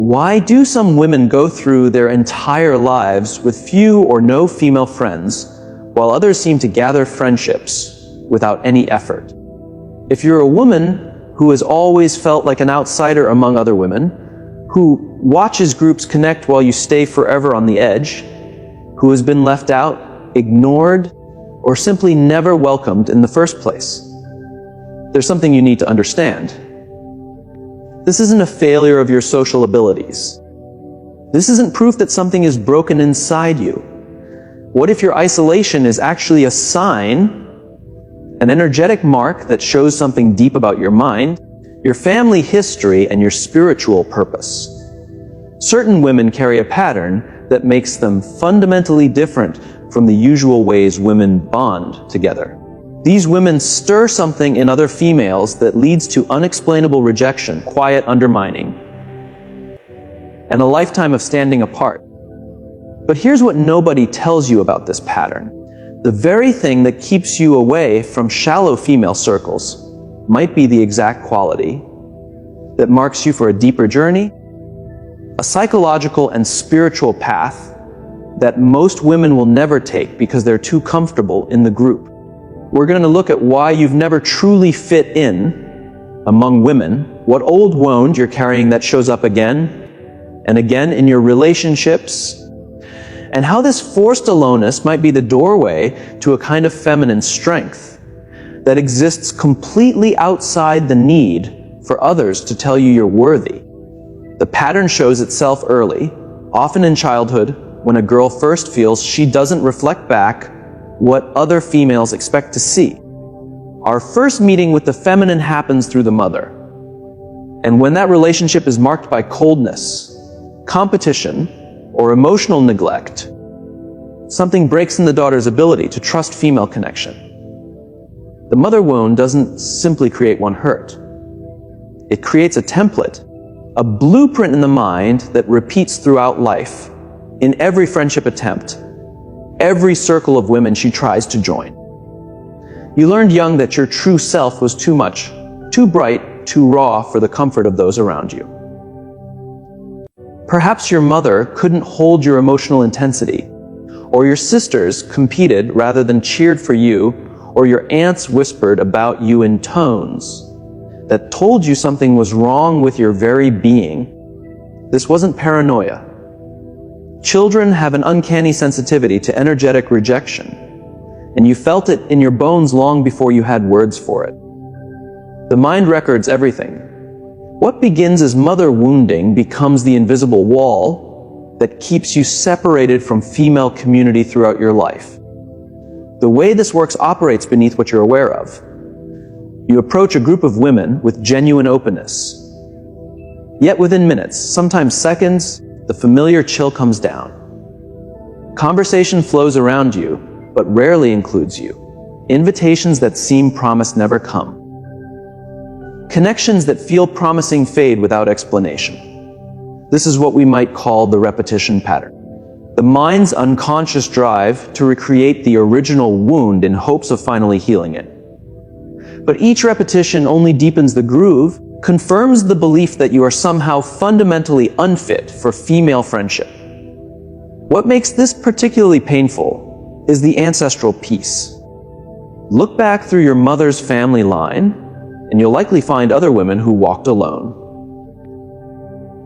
Why do some women go through their entire lives with few or no female friends, while others seem to gather friendships without any effort? If you're a woman who has always felt like an outsider among other women, who watches groups connect while you stay forever on the edge, who has been left out, ignored, or simply never welcomed in the first place, there's something you need to understand. This isn't a failure of your social abilities. This isn't proof that something is broken inside you. What if your isolation is actually a sign, an energetic mark that shows something deep about your mind, your family history, and your spiritual purpose? Certain women carry a pattern that makes them fundamentally different from the usual ways women bond together. These women stir something in other females that leads to unexplainable rejection, quiet undermining, and a lifetime of standing apart. But here's what nobody tells you about this pattern. The very thing that keeps you away from shallow female circles might be the exact quality that marks you for a deeper journey, a psychological and spiritual path that most women will never take because they're too comfortable in the group. We're going to look at why you've never truly fit in among women, what old wound you're carrying that shows up again and again in your relationships, and how this forced aloneness might be the doorway to a kind of feminine strength that exists completely outside the need for others to tell you you're worthy. The pattern shows itself early, often in childhood, when a girl first feels she doesn't reflect back what other females expect to see. Our first meeting with the feminine happens through the mother. And when that relationship is marked by coldness, competition, or emotional neglect, something breaks in the daughter's ability to trust female connection. The mother wound doesn't simply create one hurt. It creates a template, a blueprint in the mind that repeats throughout life, in every friendship attempt, every circle of women she tries to join. You learned young that your true self was too much, too bright, too raw for the comfort of those around you. Perhaps your mother couldn't hold your emotional intensity, or your sisters competed rather than cheered for you, or your aunts whispered about you in tones that told you something was wrong with your very being. This wasn't paranoia. Children have an uncanny sensitivity to energetic rejection, and you felt it in your bones long before you had words for it. The mind records everything. What begins as mother wounding becomes the invisible wall that keeps you separated from female community throughout your life. The way this works operates beneath what you're aware of. You approach a group of women with genuine openness. Yet within minutes, sometimes seconds, the familiar chill comes down. Conversation flows around you, but rarely includes you. Invitations that seem promised never come. Connections that feel promising fade without explanation. This is what we might call the repetition pattern. The mind's unconscious drive to recreate the original wound in hopes of finally healing it. But each repetition only deepens the groove, confirms the belief that you are somehow fundamentally unfit for female friendship. What makes this particularly painful is the ancestral piece. Look back through your mother's family line, and you'll likely find other women who walked alone.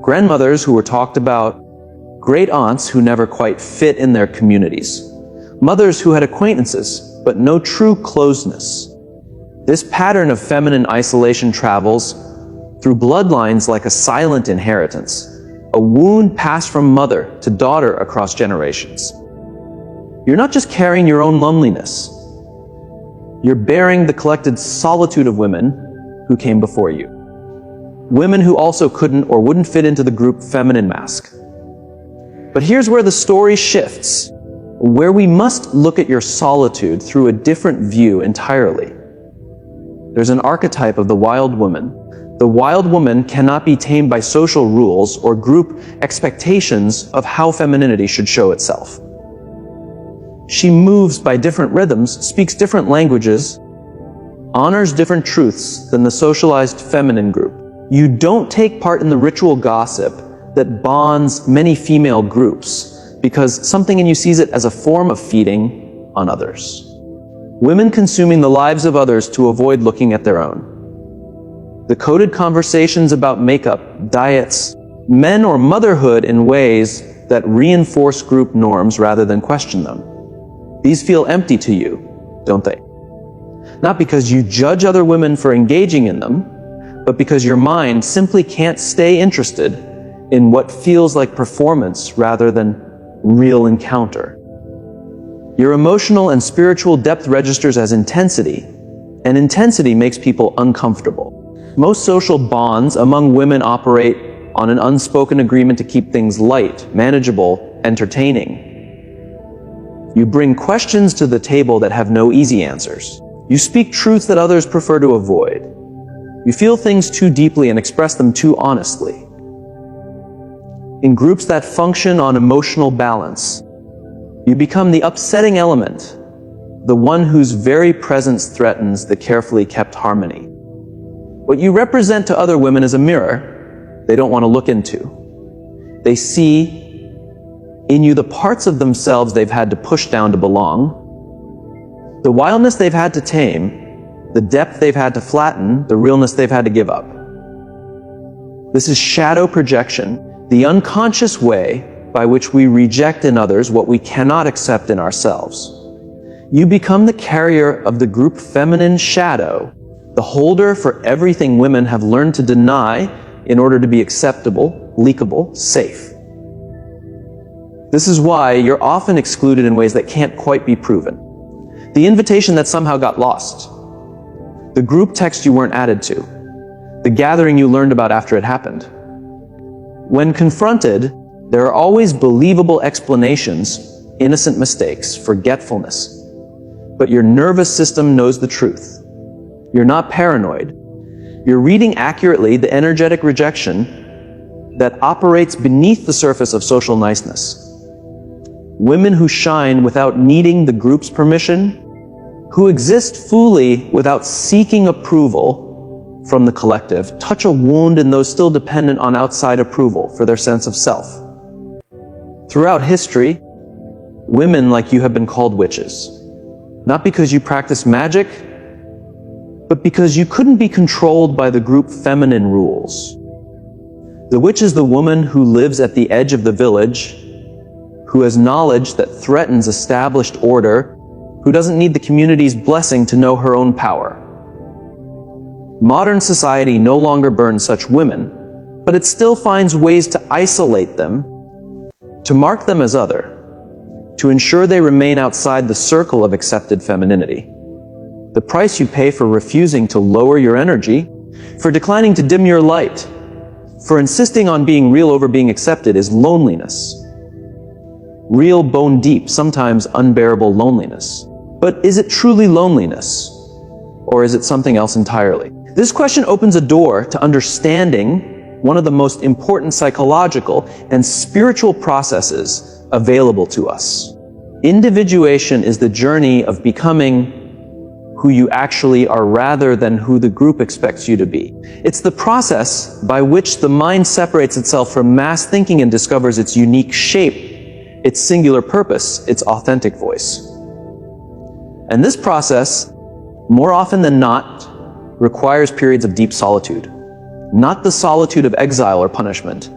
Grandmothers who were talked about, great aunts who never quite fit in their communities, mothers who had acquaintances, but no true closeness. This pattern of feminine isolation travels through bloodlines like a silent inheritance, a wound passed from mother to daughter across generations. You're not just carrying your own loneliness. You're bearing the collected solitude of women who came before you. Women who also couldn't or wouldn't fit into the group feminine mask. But here's where the story shifts, where we must look at your solitude through a different view entirely. There's an archetype of the wild woman. The wild woman cannot be tamed by social rules or group expectations of how femininity should show itself. She moves by different rhythms, speaks different languages, honors different truths than the socialized feminine group. You don't take part in the ritual gossip that bonds many female groups because something in you sees it as a form of feeding on others. Women consuming the lives of others to avoid looking at their own. The coded conversations about makeup, diets, men or motherhood in ways that reinforce group norms rather than question them. These feel empty to you, don't they? Not because you judge other women for engaging in them, but because your mind simply can't stay interested in what feels like performance rather than real encounter. Your emotional and spiritual depth registers as intensity, and intensity makes people uncomfortable. Most social bonds among women operate on an unspoken agreement to keep things light, manageable, entertaining. You bring questions to the table that have no easy answers. You speak truths that others prefer to avoid. You feel things too deeply and express them too honestly. In groups that function on emotional balance, you become the upsetting element, the one whose very presence threatens the carefully kept harmony. What you represent to other women is a mirror they don't want to look into. They see in you the parts of themselves they've had to push down to belong, the wildness they've had to tame, the depth they've had to flatten, the realness they've had to give up. This is shadow projection, the unconscious way by which we reject in others what we cannot accept in ourselves. You become the carrier of the group feminine shadow, the holder for everything women have learned to deny in order to be acceptable, leakable, safe. This is why you're often excluded in ways that can't quite be proven. The invitation that somehow got lost. The group text you weren't added to. The gathering you learned about after it happened. When confronted, there are always believable explanations, innocent mistakes, forgetfulness. But your nervous system knows the truth. You're not paranoid. You're reading accurately the energetic rejection that operates beneath the surface of social niceness. Women who shine without needing the group's permission, who exist fully without seeking approval from the collective, touch a wound in those still dependent on outside approval for their sense of self. Throughout history, women like you have been called witches, not because you practice magic, but because you couldn't be controlled by the group feminine rules. The witch is the woman who lives at the edge of the village, who has knowledge that threatens established order, who doesn't need the community's blessing to know her own power. Modern society no longer burns such women, but it still finds ways to isolate them, to mark them as other, to ensure they remain outside the circle of accepted femininity. The price you pay for refusing to lower your energy, for declining to dim your light, for insisting on being real over being accepted is loneliness. Real, bone deep, sometimes unbearable loneliness. But is it truly loneliness? Or is it something else entirely? This question opens a door to understanding one of the most important psychological and spiritual processes available to us. Individuation is the journey of becoming who you actually are rather than who the group expects you to be. It's the process by which the mind separates itself from mass thinking and discovers its unique shape, its singular purpose, its authentic voice. And this process, more often than not, requires periods of deep solitude. Not the solitude of exile or punishment,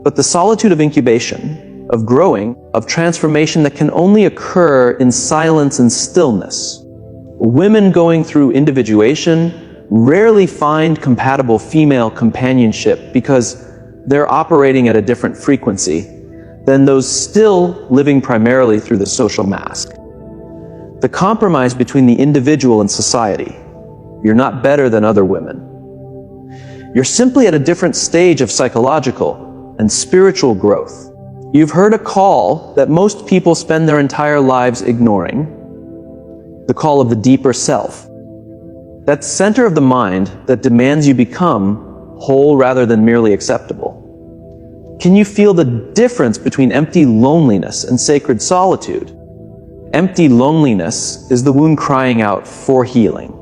but the solitude of incubation, of growing, of transformation that can only occur in silence and stillness. Women going through individuation rarely find compatible female companionship because they're operating at a different frequency than those still living primarily through the social mask. The compromise between the individual and society. You're not better than other women. You're simply at a different stage of psychological and spiritual growth. You've heard a call that most people spend their entire lives ignoring. The call of the deeper self. That center of the mind that demands you become whole rather than merely acceptable. Can you feel the difference between empty loneliness and sacred solitude? Empty loneliness is the wound crying out for healing.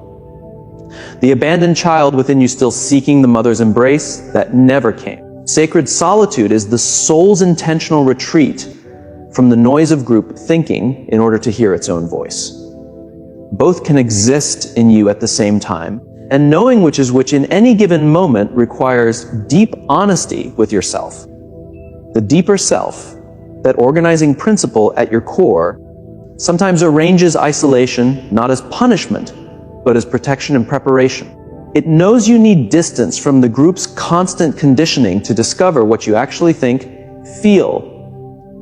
The abandoned child within you still seeking the mother's embrace that never came. Sacred solitude is the soul's intentional retreat from the noise of group thinking in order to hear its own voice. Both can exist in you at the same time, and knowing which is which in any given moment requires deep honesty with yourself. The deeper self, that organizing principle at your core, sometimes arranges isolation not as punishment, but as protection and preparation. It knows you need distance from the group's constant conditioning to discover what you actually think, feel,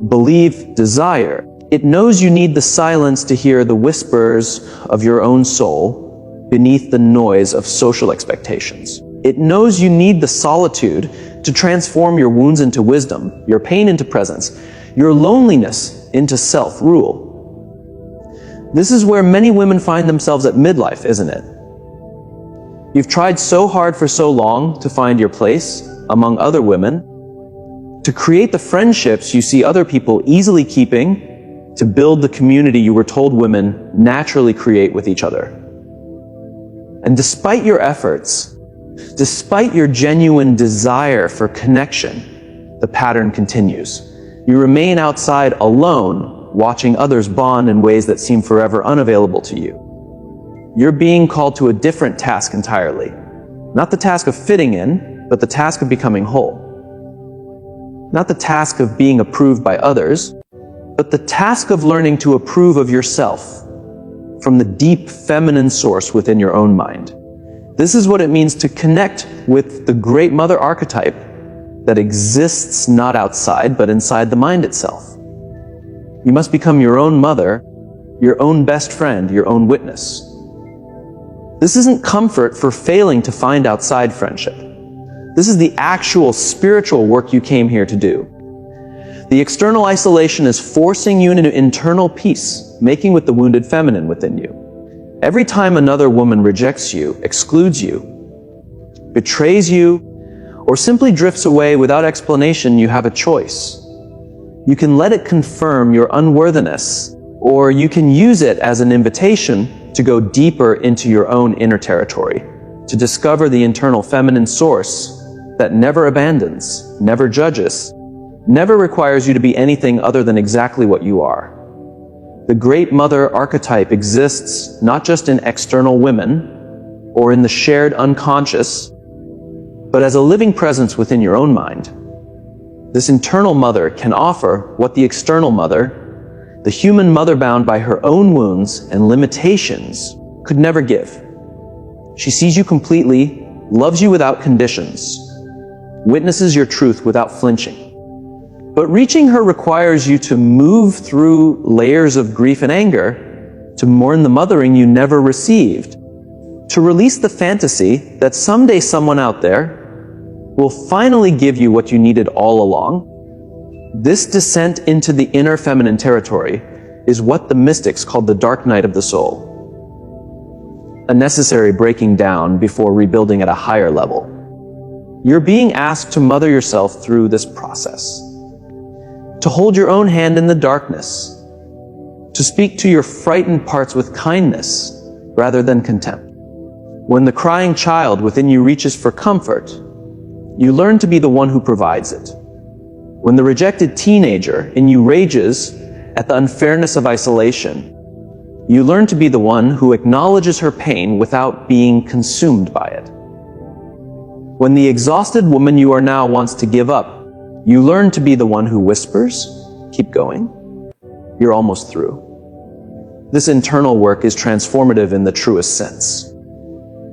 believe, desire. It knows you need the silence to hear the whispers of your own soul beneath the noise of social expectations. It knows you need the solitude to transform your wounds into wisdom, your pain into presence, your loneliness into self-rule. This is where many women find themselves at midlife, isn't it? You've tried so hard for so long to find your place among other women, to create the friendships you see other people easily keeping, to build the community you were told women naturally create with each other. And despite your efforts, despite your genuine desire for connection, the pattern continues. You remain outside alone, watching others bond in ways that seem forever unavailable to you. You're being called to a different task entirely. Not the task of fitting in, but the task of becoming whole. Not the task of being approved by others, but the task of learning to approve of yourself from the deep feminine source within your own mind. This is what it means to connect with the great mother archetype that exists not outside, but inside the mind itself. You must become your own mother, your own best friend, your own witness. This isn't comfort for failing to find outside friendship. This is the actual spiritual work you came here to do. The external isolation is forcing you into internal peace, making with the wounded feminine within you. Every time another woman rejects you, excludes you, betrays you, or simply drifts away without explanation, you have a choice. You can let it confirm your unworthiness, or you can use it as an invitation to go deeper into your own inner territory, to discover the internal feminine source that never abandons, never judges, never requires you to be anything other than exactly what you are. The great mother archetype exists not just in external women or in the shared unconscious, but as a living presence within your own mind. This internal mother can offer what the external mother, the human mother bound by her own wounds and limitations, could never give. She sees you completely, loves you without conditions, witnesses your truth without flinching. But reaching her requires you to move through layers of grief and anger, to mourn the mothering you never received, to release the fantasy that someday someone out there will finally give you what you needed all along. This descent into the inner feminine territory is what the mystics called the dark night of the soul, a necessary breaking down before rebuilding at a higher level. You're being asked to mother yourself through this process, to hold your own hand in the darkness, to speak to your frightened parts with kindness rather than contempt. When the crying child within you reaches for comfort, you learn to be the one who provides it. When the rejected teenager in you rages at the unfairness of isolation, you learn to be the one who acknowledges her pain without being consumed by it. When the exhausted woman you are now wants to give up, you learn to be the one who whispers, "Keep going. You're almost through." This internal work is transformative in the truest sense.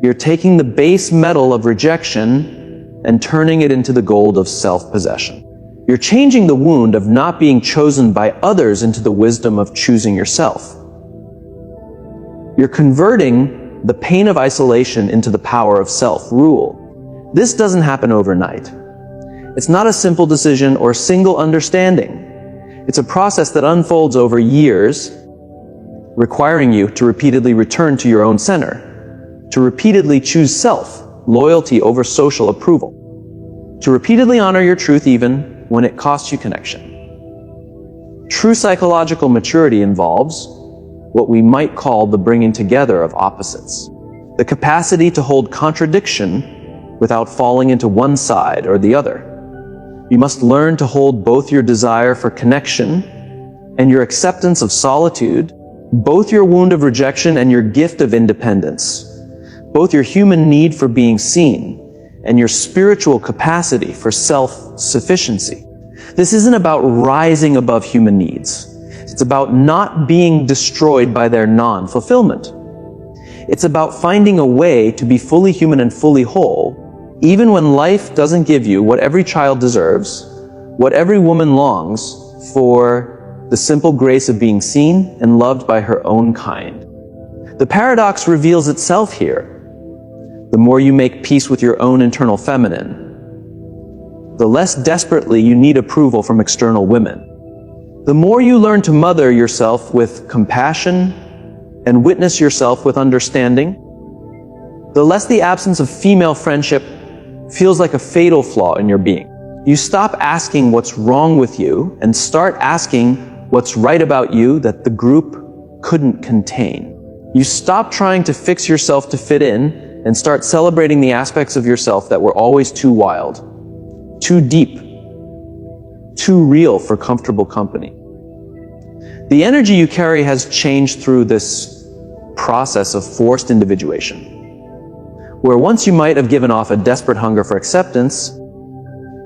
You're taking the base metal of rejection and turning it into the gold of self-possession. You're changing the wound of not being chosen by others into the wisdom of choosing yourself. You're converting the pain of isolation into the power of self-rule. This doesn't happen overnight. It's not a simple decision or single understanding. It's a process that unfolds over years, requiring you to repeatedly return to your own center, to repeatedly choose self, loyalty over social approval, to repeatedly honor your truth even when it costs you connection. True psychological maturity involves what we might call the bringing together of opposites, the capacity to hold contradiction without falling into one side or the other, You must learn to hold both your desire for connection and your acceptance of solitude, both your wound of rejection and your gift of independence, both your human need for being seen and your spiritual capacity for self-sufficiency. This isn't about rising above human needs. It's about not being destroyed by their non-fulfillment. It's about finding a way to be fully human and fully whole, even when life doesn't give you what every child deserves, what every woman longs for, the simple grace of being seen and loved by her own kind. The paradox reveals itself here. The more you make peace with your own internal feminine, the less desperately you need approval from external women. The more you learn to mother yourself with compassion and witness yourself with understanding, the less the absence of female friendship feels like a fatal flaw in your being. You stop asking what's wrong with you and start asking what's right about you that the group couldn't contain. You stop trying to fix yourself to fit in and start celebrating the aspects of yourself that were always too wild, too deep, too real for comfortable company. The energy you carry has changed through this process of forced individuation, where once you might have given off a desperate hunger for acceptance,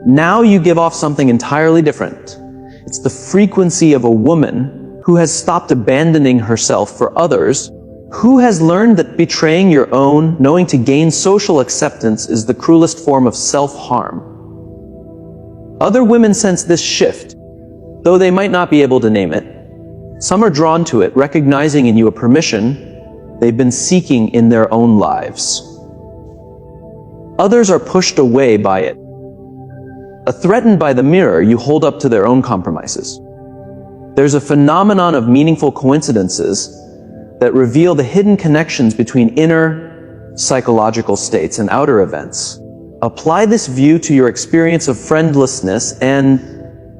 now you give off something entirely different. It's the frequency of a woman who has stopped abandoning herself for others, who has learned that betraying your own, knowing to gain social acceptance, is the cruelest form of self-harm. Other women sense this shift, though they might not be able to name it. Some are drawn to it, recognizing in you a permission they've been seeking in their own lives. Others are pushed away by it, threatened by the mirror you hold up to their own compromises. There's a phenomenon of meaningful coincidences that reveal the hidden connections between inner psychological states and outer events. Apply this view to your experience of friendlessness and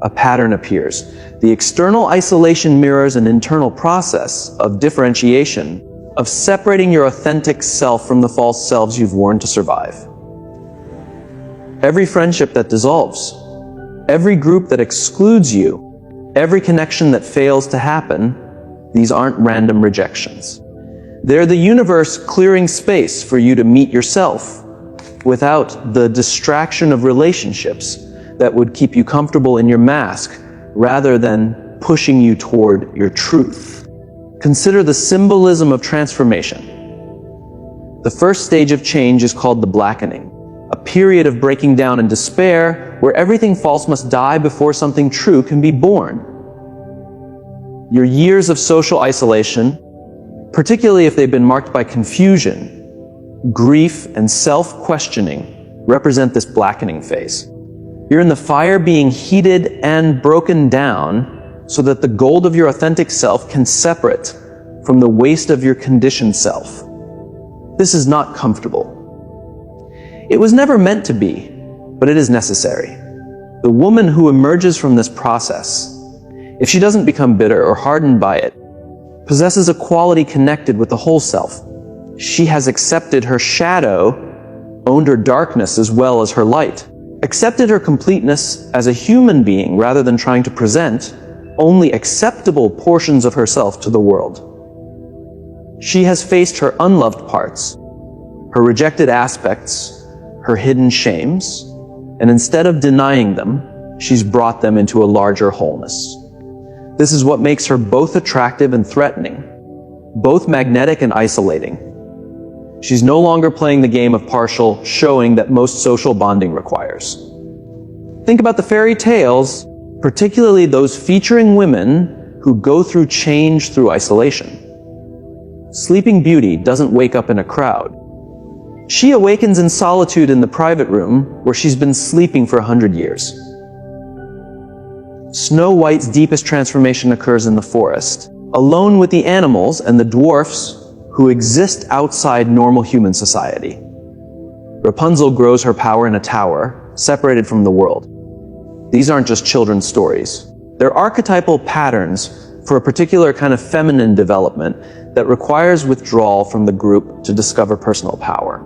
a pattern appears. The external isolation mirrors an internal process of differentiation, of separating your authentic self from the false selves you've worn to survive. Every friendship that dissolves, every group that excludes you, every connection that fails to happen, these aren't random rejections. They're the universe clearing space for you to meet yourself without the distraction of relationships that would keep you comfortable in your mask rather than pushing you toward your truth. Consider the symbolism of transformation. The first stage of change is called the blackening, a period of breaking down and despair where everything false must die before something true can be born. Your years of social isolation, particularly if they've been marked by confusion, grief, and self-questioning, represent this blackening phase. You're in the fire being heated and broken down so that the gold of your authentic self can separate from the waste of your conditioned self. This is not comfortable. It was never meant to be, but it is necessary. The woman who emerges from this process, if she doesn't become bitter or hardened by it, possesses a quality connected with the whole self. She has accepted her shadow, owned her darkness as well as her light, accepted her completeness as a human being rather than trying to present only acceptable portions of herself to the world. She has faced her unloved parts, her rejected aspects, her hidden shames, and instead of denying them, she's brought them into a larger wholeness. This is what makes her both attractive and threatening, both magnetic and isolating. She's no longer playing the game of partial showing that most social bonding requires. Think about the fairy tales, particularly those featuring women who go through change through isolation. Sleeping Beauty doesn't wake up in a crowd. She awakens in solitude in the private room where she's been sleeping for 100 years. Snow White's deepest transformation occurs in the forest, alone with the animals and the dwarfs who exist outside normal human society. Rapunzel grows her power in a tower, separated from the world. These aren't just children's stories. They're archetypal patterns for a particular kind of feminine development that requires withdrawal from the group to discover personal power.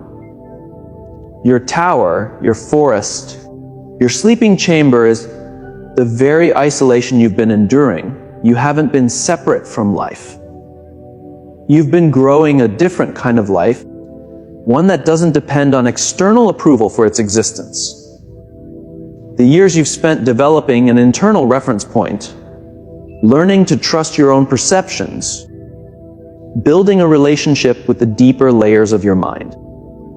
Your tower, your forest, Your sleeping chamber is the very isolation you've been enduring. You haven't been separate from life. You've been growing a different kind of life, one that doesn't depend on external approval for its existence. The years you've spent developing an internal reference point, learning to trust your own perceptions, building a relationship with the deeper layers of your mind.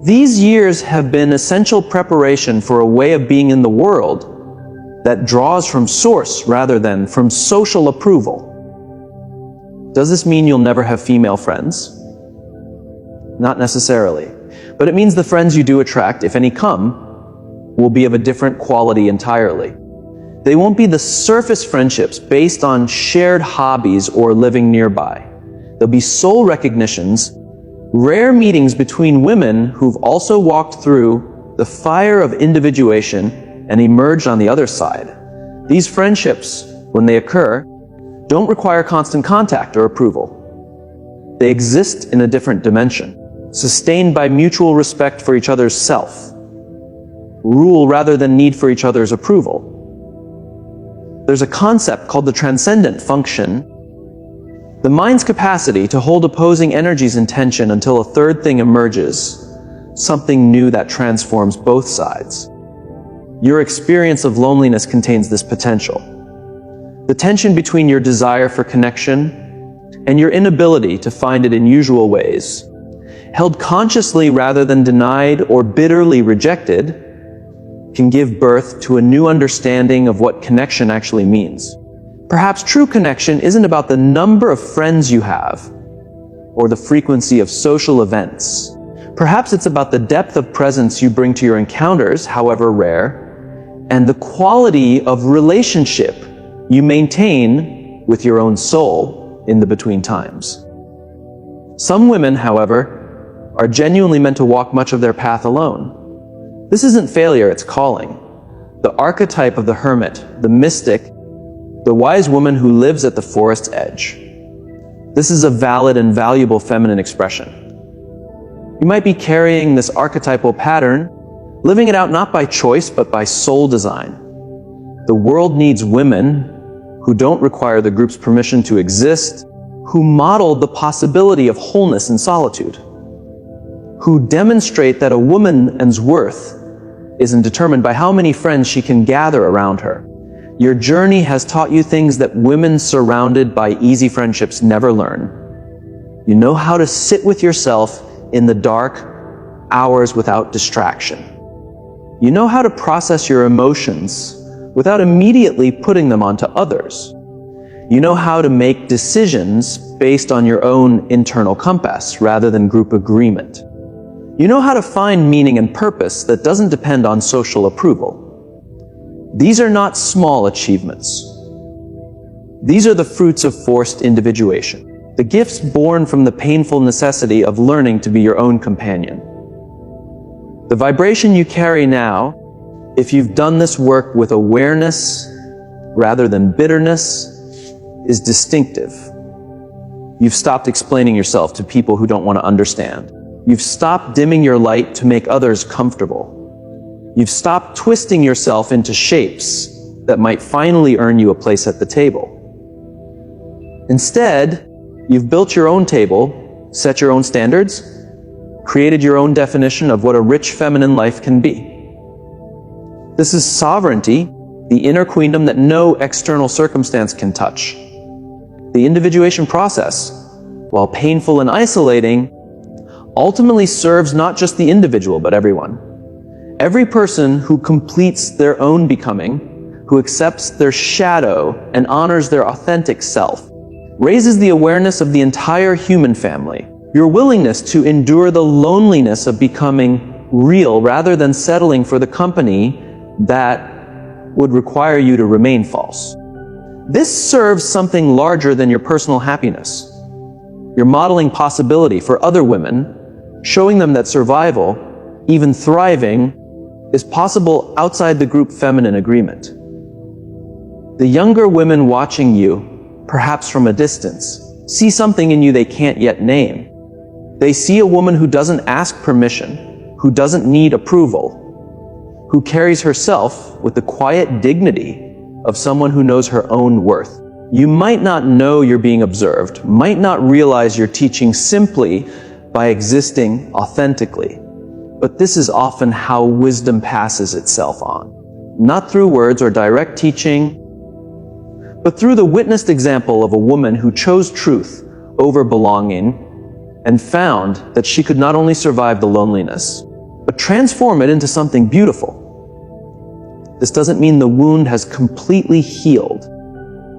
These years have been essential preparation for a way of being in the world that draws from source rather than from social approval. Does this mean you'll never have female friends? Not necessarily. But it means the friends you do attract, if any come, will be of a different quality entirely. They won't be the surface friendships based on shared hobbies or living nearby. They'll be soul recognitions, rare meetings between women who've also walked through the fire of individuation and emerged on the other side. These friendships, when they occur, don't require constant contact or approval. They exist in a different dimension, sustained by mutual respect for each other's self, rule rather than need for each other's approval. There's a concept called the transcendent function, the mind's capacity to hold opposing energies in tension until a third thing emerges, something new that transforms both sides. Your experience of loneliness contains this potential. The tension between your desire for connection and your inability to find it in usual ways, held consciously rather than denied or bitterly rejected, can give birth to a new understanding of what connection actually means. Perhaps true connection isn't about the number of friends you have or the frequency of social events. Perhaps it's about the depth of presence you bring to your encounters, however rare, and the quality of relationship you maintain with your own soul in the between times. Some women, however, are genuinely meant to walk much of their path alone. This isn't failure, it's calling. The archetype of the hermit, the mystic, the wise woman who lives at the forest's edge. This is a valid and valuable feminine expression. You might be carrying this archetypal pattern, living it out not by choice, but by soul design. The world needs women who don't require the group's permission to exist, who model the possibility of wholeness in solitude, who demonstrate that a woman's worth isn't determined by how many friends she can gather around her. Your journey has taught you things that women surrounded by easy friendships never learn. You know how to sit with yourself in the dark hours without distraction. You know how to process your emotions without immediately putting them onto others. You know how to make decisions based on your own internal compass rather than group agreement. You know how to find meaning and purpose that doesn't depend on social approval. These are not small achievements. These are the fruits of forced individuation, the gifts born from the painful necessity of learning to be your own companion. The vibration you carry now, if you've done this work with awareness rather than bitterness, is distinctive. You've stopped explaining yourself to people who don't want to understand. You've stopped dimming your light to make others comfortable. You've stopped twisting yourself into shapes that might finally earn you a place at the table. Instead, you've built your own table, set your own standards, created your own definition of what a rich feminine life can be. This is sovereignty, the inner queendom that no external circumstance can touch. The individuation process, while painful and isolating, ultimately serves not just the individual, but everyone. Every person who completes their own becoming, who accepts their shadow and honors their authentic self, raises the awareness of the entire human family. Your willingness to endure the loneliness of becoming real rather than settling for the company that would require you to remain false. This serves something larger than your personal happiness. You're modeling possibility for other women, showing them that survival, even thriving, is possible outside the group feminine agreement. The younger women watching you, perhaps from a distance, see something in you they can't yet name. They see a woman who doesn't ask permission, who doesn't need approval, who carries herself with the quiet dignity of someone who knows her own worth. You might not know you're being observed, might not realize you're teaching simply by existing authentically, but this is often how wisdom passes itself on. Not through words or direct teaching, but through the witnessed example of a woman who chose truth over belonging and found that she could not only survive the loneliness, but transform it into something beautiful. This doesn't mean the wound has completely healed.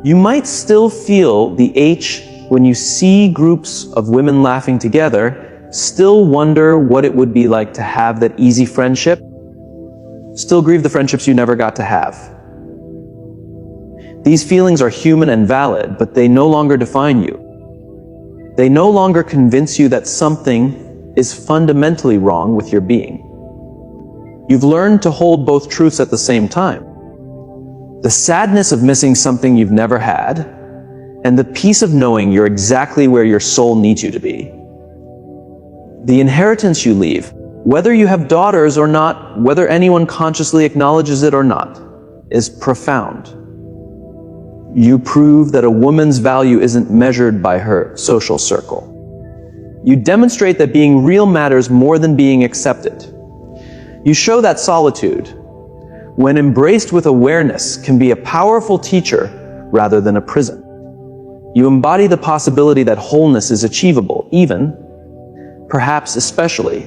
You might still feel the ache when you see groups of women laughing together, still wonder what it would be like to have that easy friendship, still grieve the friendships you never got to have. These feelings are human and valid, but they no longer define you. They no longer convince you that something is fundamentally wrong with your being. You've learned to hold both truths at the same time. The sadness of missing something you've never had, and the peace of knowing you're exactly where your soul needs you to be. The inheritance you leave, whether you have daughters or not, whether anyone consciously acknowledges it or not, is profound. You prove that a woman's value isn't measured by her social circle. You demonstrate that being real matters more than being accepted. You show that solitude, when embraced with awareness, can be a powerful teacher rather than a prison. You embody the possibility that wholeness is achievable, even, perhaps especially,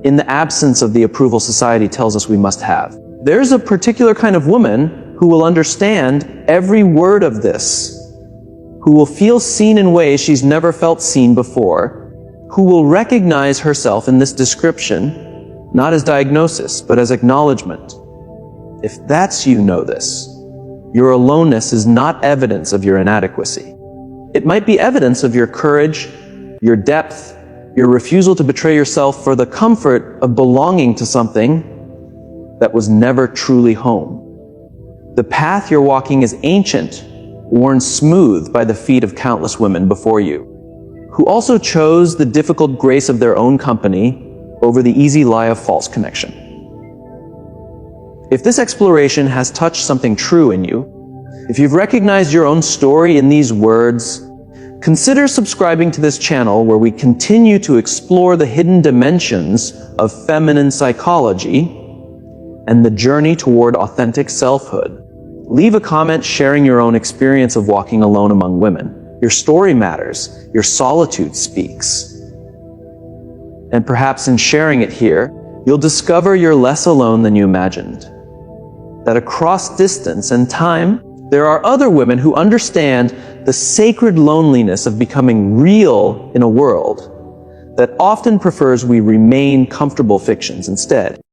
in the absence of the approval society tells us we must have. There's a particular kind of woman who will understand every word of this, who will feel seen in ways she's never felt seen before, who will recognize herself in this description, not as diagnosis, but as acknowledgement. If that's you, know this. Your aloneness is not evidence of your inadequacy. It might be evidence of your courage, your depth, your refusal to betray yourself for the comfort of belonging to something that was never truly home. The path you're walking is ancient, worn smooth by the feet of countless women before you, who also chose the difficult grace of their own company over the easy lie of false connection. If this exploration has touched something true in you, if you've recognized your own story in these words, consider subscribing to this channel where we continue to explore the hidden dimensions of feminine psychology and the journey toward authentic selfhood. Leave a comment sharing your own experience of walking alone among women. Your story matters. Your solitude speaks. And perhaps in sharing it here, you'll discover you're less alone than you imagined. That across distance and time, there are other women who understand the sacred loneliness of becoming real in a world that often prefers we remain comfortable fictions instead.